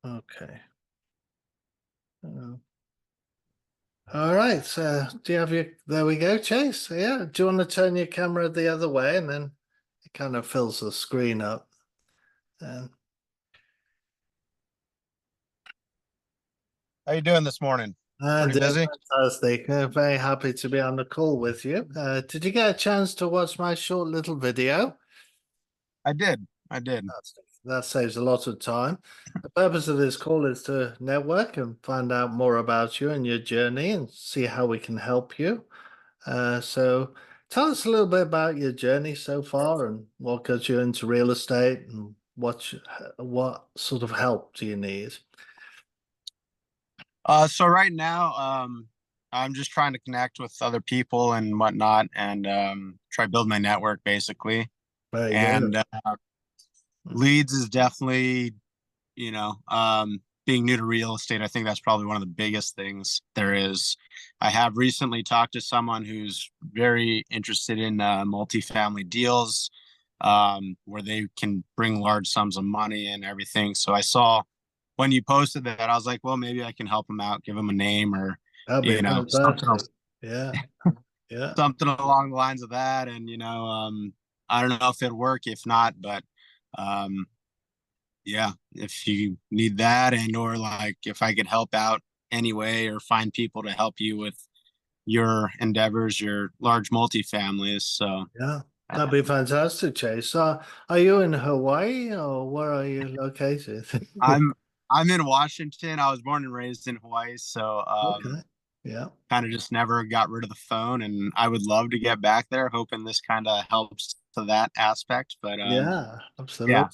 Okay. Uh, all right. So do you have your, there we go, Chase. So, yeah. Do you want to turn your camera the other way and then it kind of fills the screen up? And How you doing this morning? Pretty doing busy? fantastic. Very happy to be on the call with you. Did you get a chance to watch my short little video? I did. I did. That saves a lot of time. The purpose of this call is to network and find out more about you and your journey and see how we can help you. So tell us a little bit about your journey so far and what got you into real estate and what sort of help do you need? So right now, I'm just trying to connect with other people and whatnot, and try to build my network basically. Very And good. leads is definitely, being new to real estate. I think that's probably one of the biggest things there is. I have recently talked to someone who's very interested in multifamily deals, where they can bring large sums of money and everything. So I saw when you posted that, I was like, well, maybe I can help him out, give him a name or, That'd be something fantastic. Yeah, yeah. something along the lines of that. And, I don't know if it'll work, if not, but um, yeah, if you need that and or like if I could help out anyway or find people to help you with your endeavors, your large multifamilies. So Yeah, that'd be fantastic, Chase. Are you in Hawaii or where are you located? I'm I'm in Washington. I was born and raised in Hawaii, so Okay. Yeah. kind of just never got rid of the phone, and I would love to get back there, hoping this kind of helps to that aspect. But Yeah, yeah, absolutely.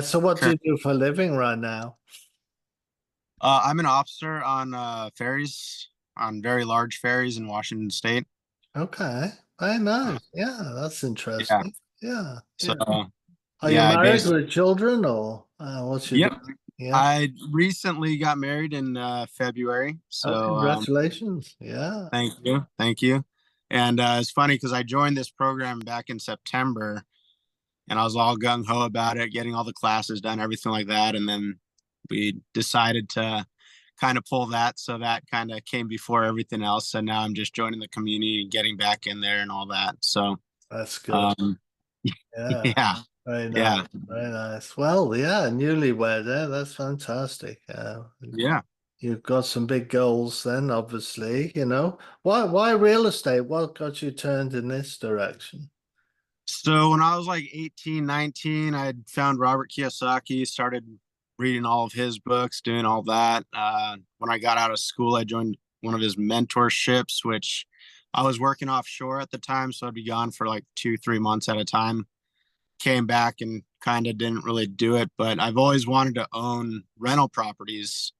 So what do current, you do for a living right now? I'm an officer on ferries, on very large ferries in Washington State. Okay. Very Uh, nice. Yeah, that's yeah, interesting. Yeah, so yeah. Are you yeah, I married basically with children or what's your yep. do? Yeah. I recently got married in February, Oh, so congratulations. Yeah. thank you, thank you. And it's funny because I joined this program back in September, and I was all gung ho about it, getting all the classes done, everything like that. And then we decided to kind of pull that, so that kind of came before everything else. And now I'm just joining the community and getting back in there and all that. So, That's good. um, Yeah. yeah, Very yeah, nice. Very nice. Well, yeah, newlywed there. That's fantastic. yeah. You've got some big goals then, obviously, you know. Why real estate? What got you turned in this direction? So when I was like 18, 19, I found Robert Kiyosaki, started reading all of his books, doing all that. When I got out of school, I joined one of his mentorships, which I was working offshore at the time. So I'd be gone for like 2, 3 months at a time. Came back and kind of didn't really do it, but I've always wanted to own rental properties,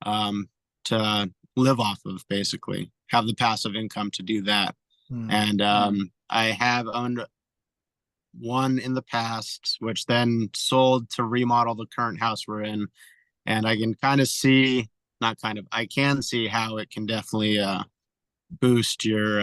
um, to live off of, basically, have the passive income to do that. Hmm. And I have owned one in the past, which then sold to remodel the current house we're in. And I can kind of see, not kind of, I can see how it can definitely boost your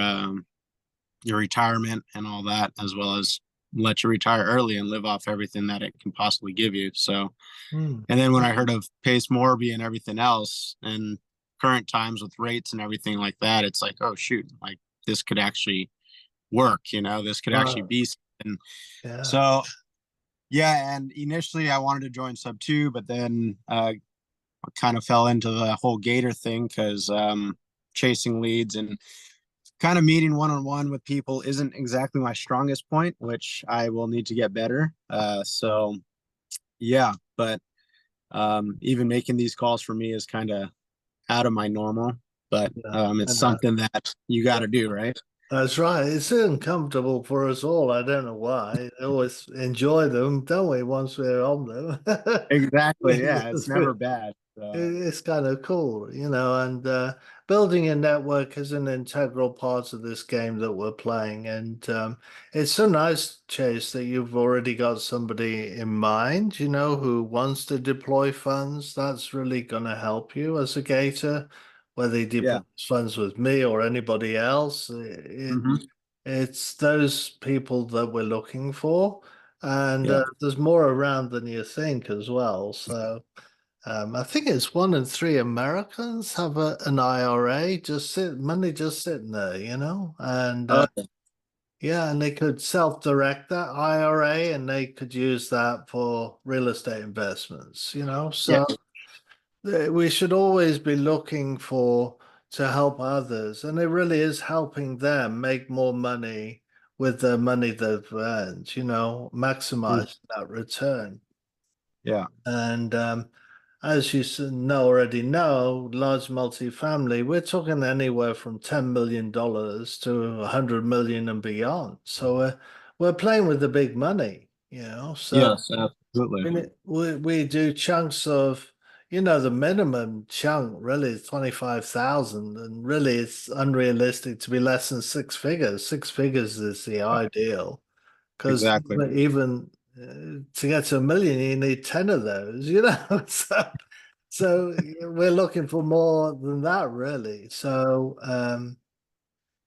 retirement and all that, as well as let you retire early and live off everything that it can possibly give you. So, Hmm. and then when I heard of Pace Morby and everything else, and current times with rates and everything like that, it's like, oh shoot, like this could actually work. This could actually Right. be something. Yeah. So yeah, and initially I wanted to join sub two, but then kind of fell into the whole Gator thing because chasing leads and kind of meeting one on one with people isn't exactly my strongest point, which I will need to get better. So yeah, but even making these calls for me is kind of out of my normal, but Yeah. it's And something that you got to do, right? that's right. It's uncomfortable for us all. I don't know why. I always enjoy them, don't we, once we're on them? Exactly. Yeah, it's It's never bad. So it's kind of cool, you know, and building a network is an integral part of this game that we're playing. And it's so nice, Chase, that you've already got somebody in mind, you know, who wants to deploy funds. That's really going to help you as a gator, whether he yeah. deploys funds with me or anybody else. Hmm. It's those people that we're looking for. And Yeah. there's more around than you think as well. So. I think it's 1 in 3 Americans have an IRA money just sitting there, and Oh, yeah, and they could self-direct that IRA and they could use that for real estate investments, yeah. So we should always be looking for to help others, and it really is helping them make more money with the money they've earned, Mm, maximize that return. yeah. And as you already know, large multifamily, we're talking anywhere from $10 million to 100 million and beyond. So we're playing with the big money, So Yes, absolutely. we do chunks of, the minimum chunk really is 25,000, and really it's unrealistic to be less than six figures. Six figures is the ideal. Because Exactly. even to get to a million, you need 10 of those, So we're looking for more than that, really. So,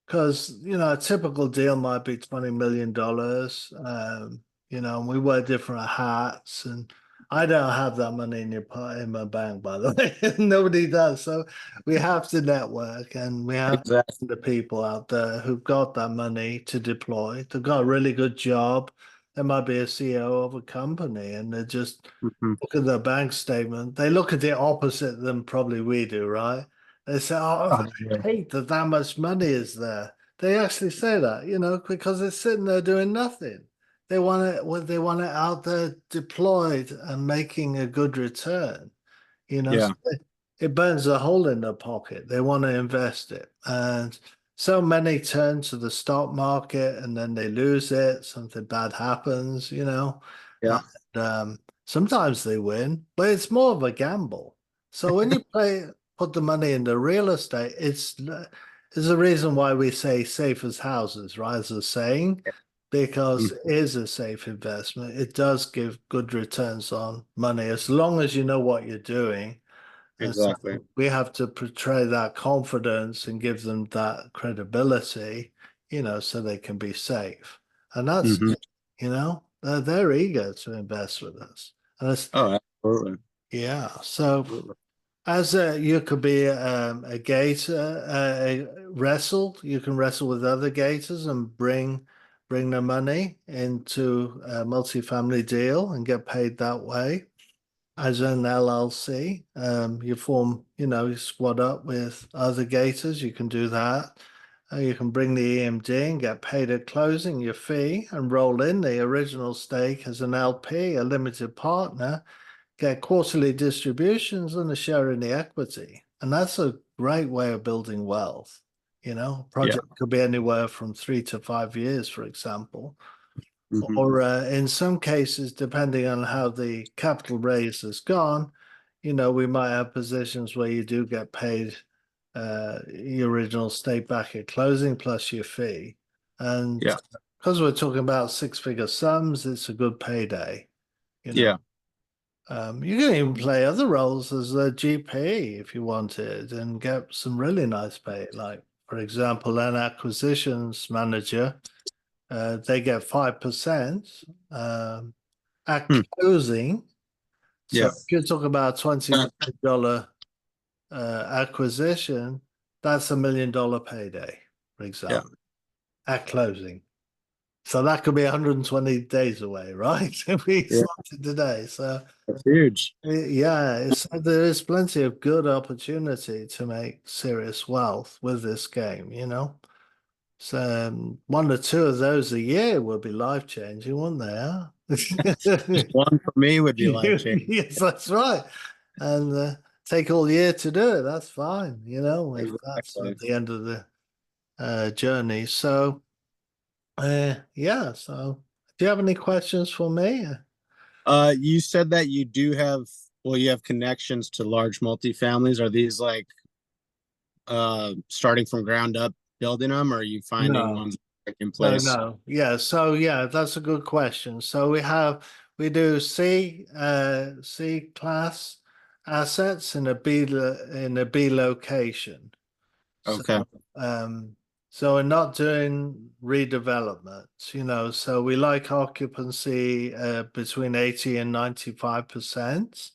because, a typical deal might be $20 million, and we wear different hats. And I don't have that money in my bank, by the way. Nobody does. So we have to network and we have Exactly. the people out there who've got that money to deploy. They've got a really good job. They might be a CEO of a company and they just Hmm. look at their bank statement. They look at it opposite than probably we do, right? They say, "Oh, Oh, yeah. I hate that that much money is there." They actually say that, because it's sitting there doing nothing. They want it out there deployed and making a good return. Yeah. So it burns a hole in their pocket. They want to invest it. And so many turn to the stock market and then they lose it. Something bad happens, Yeah. And sometimes they win, but it's more of a gamble. So when you put the money into real estate, there's a reason why we say safe as houses, right? As a saying, because it Mm, is a safe investment. It does give good returns on money as long as you know what you're doing. And so exactly. we have to portray that confidence and give them that credibility, so they can be safe. And that's, Hmm. they're eager to invest with us. And it's, Oh, absolutely. yeah. So Absolutely. as you could be a gator, you can wrestle with other gators and bring their money into a multifamily deal and get paid that way as an LLC. You squad up with other gators. You can do that. You can bring the EMD and get paid at closing your fee and roll in the original stake as an LP, a limited partner, get quarterly distributions and a share in the equity. And that's a great way of building wealth. Yeah. Project could be anywhere from 3 to 5 years, for example. Hmm. Or in some cases, depending on how the capital raise has gone, we might have positions where you do get paid your original stake back at closing plus your fee. And Yeah. because we're talking about six-figure sums, it's a good payday. You know, Yeah. you can even play other roles as a GP if you wanted and get some really nice pay. Like, for example, an acquisitions manager they get 5% at Hmm. closing. So Yeah. if you talk about $20 million acquisition, that's $1 million payday, for Yeah. example, at closing. So that could be 120 days away, right? If we Yeah. started today. So That's huge. yeah, there is plenty of good opportunity to make serious wealth with this game. So 1 or 2 of those a year would be life changing, wouldn't they? Just one for me would be life changing. Yes, that's right. And take all year to do it. That's fine, if that's Exactly. at the end of the journey. So, yeah. So, do you have any questions for me? You said that you do have, well, you have connections to large multifamilies. Are these like starting from ground up building them, or are you finding No, ones like in no, place? no. Yeah. So, yeah, that's a good question. So we do C class assets in a B location. So, Okay. um, so we're not doing redevelopment, so we like occupancy between 80 and 95%.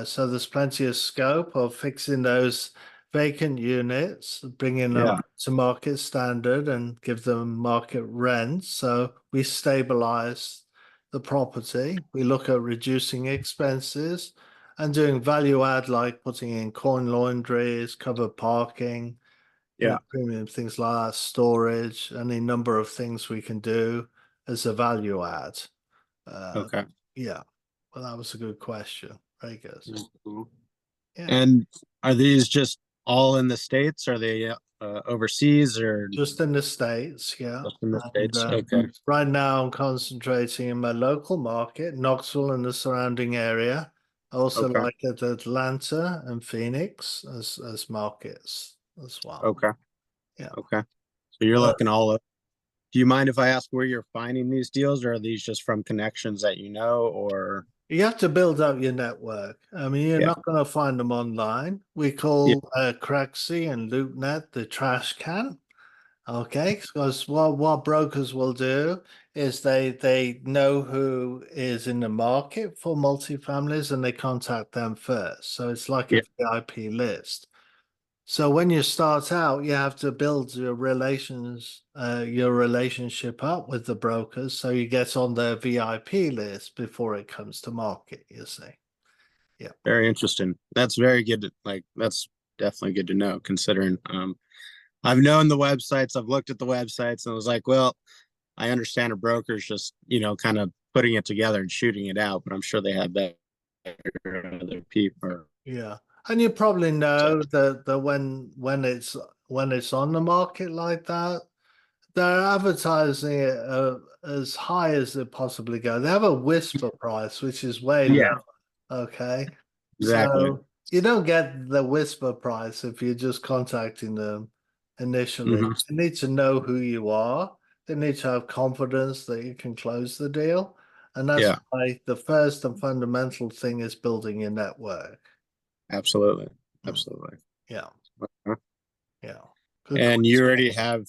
So there's plenty of scope of fixing those vacant units, bringing them Yeah. up to market standard and give them market rent. So we stabilize the property. We look at reducing expenses and doing value add like putting in coin laundries, covered parking, Yeah. premium things like that, storage, any number of things we can do as a value add. Uh, Okay. yeah, well, that was a good question. Very good. Mhm. Yeah, And are these just all in the States? Are they overseas or just in the States. Yeah. just in the And States? Okay. right now, I'm concentrating in my local market, Knoxville and the surrounding area. I also Okay. like at Atlanta and Phoenix as markets as well. Okay. Yeah. Okay. So you're Uh, looking all up. Do you mind if I ask where you're finding these deals, or are these just from connections that you know, or You have to build up your network. I mean, you're yeah, not going to find them online. We yeah, call Craxi and LoopNet the trash can. Okay, because what brokers will do is they know who is in the market for multifamilies and they contact them first. So it's like a yeah, VIP list. So when you start out, you have to build your relationship up with the brokers so you get on their VIP list before it comes to market, you see. Yeah. very interesting. That's very good. Like that's definitely good to know, considering I've known the websites, I've looked at the websites, and I was like, well, I understand a broker's just kind of putting it together and shooting it out, but I'm sure they have that other people. Yeah. And you probably So know that when it's on the market like that, they're advertising it as high as they possibly go. They have a whisper price, which is way low. yeah, Okay. exactly. So you don't get the whisper price if you're just contacting them initially. Hmm. They need to know who you are. They need to have confidence that you can close the deal. And that's Yeah, why the first and fundamental thing is building your network. absolutely, Mm. absolutely. Yeah. Uh-huh. Yeah. Good And you question. already have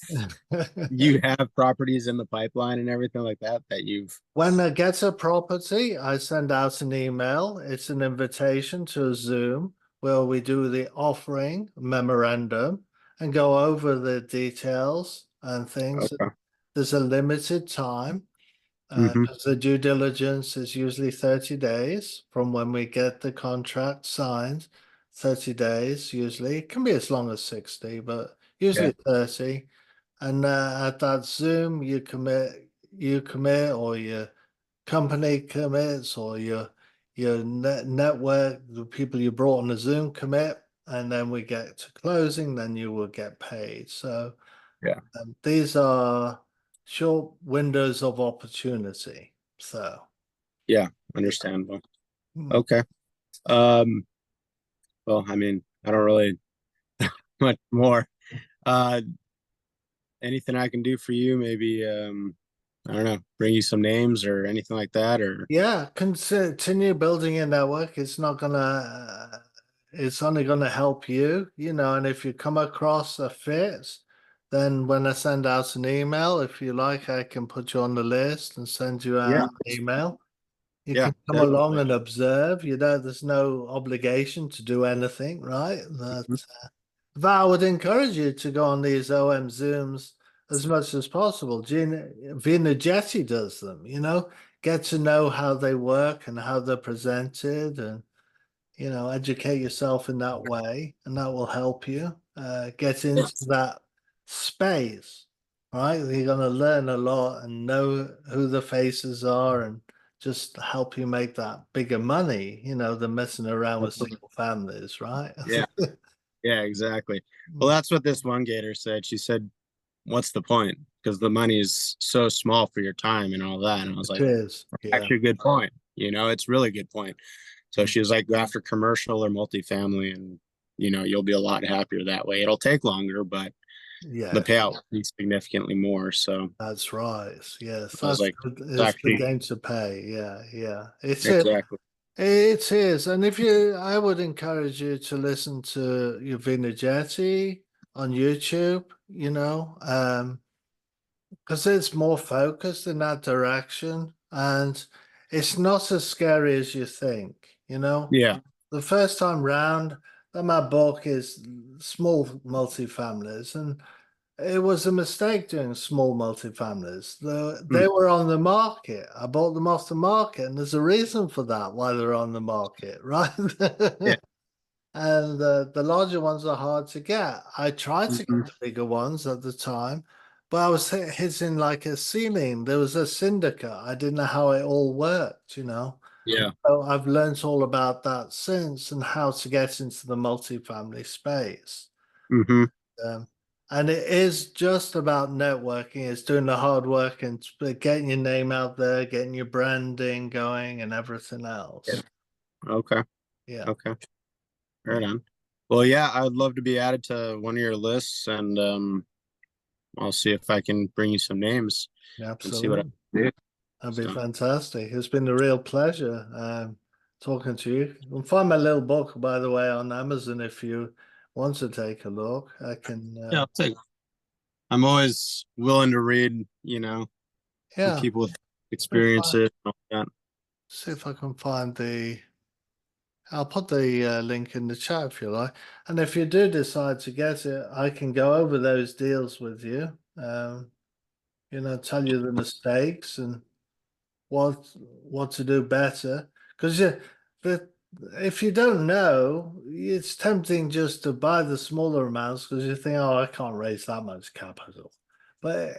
you have properties in the pipeline and everything like that that you've When I get a property, I send out an email. It's an invitation to a Zoom where we do the offering memorandum and go over the details and things. okay. There's a limited time Hmm. because the due diligence is usually 30 days from when we get the contract signed. 30 days usually. It can be as long as 60, but Yeah, usually 30. And at that Zoom, you commit, or your company commits, or your network, the people you brought on the Zoom commit, and then we get to closing, then you will get paid. So yeah, these are short windows of opportunity. So yeah. yeah. Understandable. Hmm. Okay. Well, I mean, I don't really much more. Uh, anything I can do for you? Maybe I don't know, bring you some names or anything like that, or Yeah, continue building your network. It's only gonna help you, and if you come across a fit, then when I send out an email, if you like, I can put you on the list and send you yeah, out an email. You yeah, can come along definitely. and observe. There's no obligation to do anything, right? Mhm. But I would encourage you to go on these OM Zooms as much as possible. Vina Jetty does them, get to know how they work and how they're presented, and educate yourself in that way, and that will help you get into that space, right? You're going to learn a lot and know who the faces are and just help you make that bigger money, than messing around with single families, right? Yeah, yeah, exactly. Well, Mm. that's what this one gator said. She said, "What's the point? Because the money is so small for your time and all that." And I was It like, is, yeah. "Actually, a good point. It's really good point." So Mm. she was like, "Go after commercial or multifamily, and you'll be a lot happier that way. It'll take longer, but the Yeah, payout will be significantly more." So that's right. Yes, I was that's like, "It's is the actually game to pay. Yeah, yeah. exactly, It is, and I would encourage you to listen to your Vinageti on YouTube, because it's more focused in that direction, and it's not as scary as you think. yeah, the first time round that my book is small multifamilies, and it was a mistake doing small multifamilies. Hmm. They were on the market. I bought them off the market, and there's a reason for that, why they're on the market, right? Yeah. And the larger ones are hard to get. I tried to get Hmm. the bigger ones at the time, but I was hitting like a ceiling. There was a syndicate. I didn't know how it all worked. Yeah. So I've learned all about that since and how to get into the multifamily space. Hmm. Um, and it is just about networking. It's doing the hard work and getting your name out there, getting your branding going, and everything Yeah. else. Okay. Yeah, Okay. Right on. Well, yeah, I would love to be added to one of your lists, and I'll see if I can bring you some names and see what I absolutely. can do. That'd be So, fantastic. It's been a real pleasure talking to you. You'll find my little book, by the way, on Amazon if you want to take a look. I can, yeah, I'll take. I'm always willing to read, from yeah, people with let me find, experiences and all that. see if I can find I'll put the link in the chat if you like. And if you do decide to get it, I can go over those deals with you. Tell you the mistakes and what to do better. Because the if you don't know, it's tempting just to buy the smaller amounts because you think, oh, I can't raise that much capital. But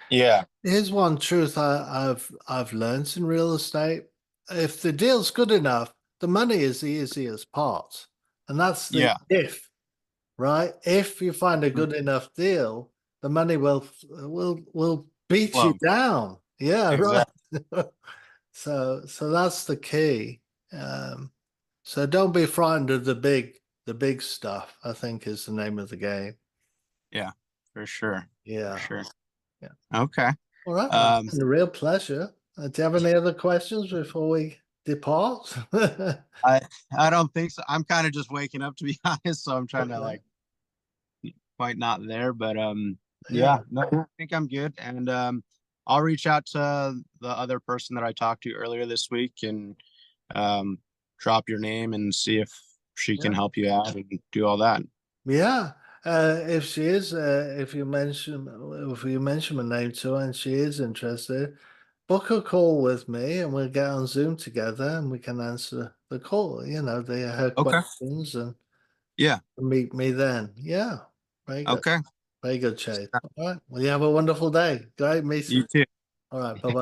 Yeah. here's one truth I've learned in real estate. If the deal's good enough, the money is the easiest part. And that's the Yeah. if, right? If you find a good enough deal, the money will beat you Well, down. Yeah, right. exactly. So that's the key. Um, so don't be frightened of the big stuff, I think is the name of the game. Yeah, for sure. For Yeah. sure. Yeah. Okay. All right. Well, it's Um, been a real pleasure. Do you have any other questions before we depart? I I don't think so. I'm kind of just waking up to be honest, so I'm trying to Okay. like quite not there, but Yeah. yeah, no, I think I'm good, and I'll reach out to the other person that I talked to earlier this week and um drop your name and see if she can Yeah. help you out and do all that. Yeah. If she is, if you mention my name to her and she is interested, book a call with me and we'll get on Zoom together and we can answer the call, her Okay. questions and Yeah. meet me then. Yeah. Very good. Okay. Very good, Chase. All right. Well, you have a wonderful day. Great You meeting. too. All right. Bye bye.